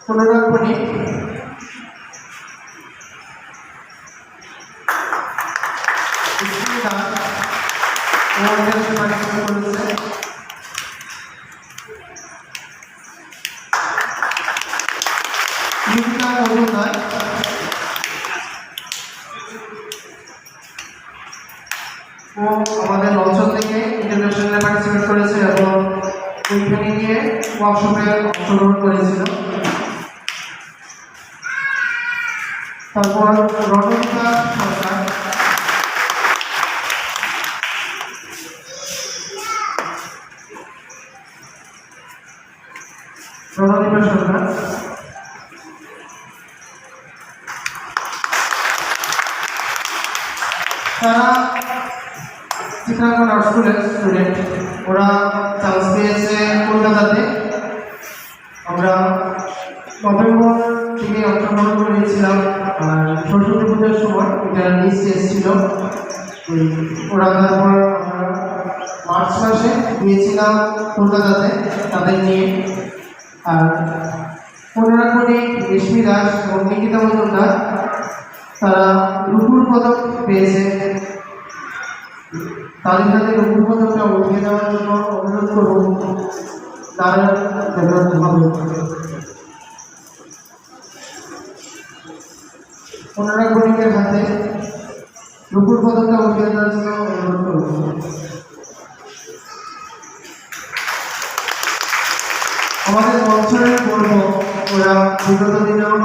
পুনরাঙ্কনী আমাদের অঞ্চল থেকে ইন্টারন্যাশনালে পার্টিসিপেট করেছে এবং ওইখানে গিয়ে ওয়ার্কশপে অংশগ্রহণ করেছিল। তারপর রণদীপা সরকার, তারা চিত্রাঙ্কন আর্ট স্কুলের স্টুডেন্ট। ওরা চান্স পেয়েছে কলকাতাতে। আমরা নভেম্বর থেকে অংশগ্রহণ করেছিলাম, আর সরস্বতী পুজোর সময় এটা লিস্ট এসেছিল। ওরা তারপর আমরা মার্চ মাসে গিয়েছিলাম কলকাতাতে তাদের নিয়ে। আর পুনরাঙ্কনী রেশমি দাস এবং নিকিতা মজুমদার তারা রূপুর পদক পেয়েছে। তাদের সাথে রূপুর পদকটা উঠিয়ে দেওয়ার জন্য অনুরোধ করব, তারা হবে। পুনরাঙ্কনীদের হাতে রূপুর পদকটা উঠিয়ে দেওয়ার জন্য অনুরোধ করব। আমাদের বছরের গর্ব, ওরা বিগত দিনেও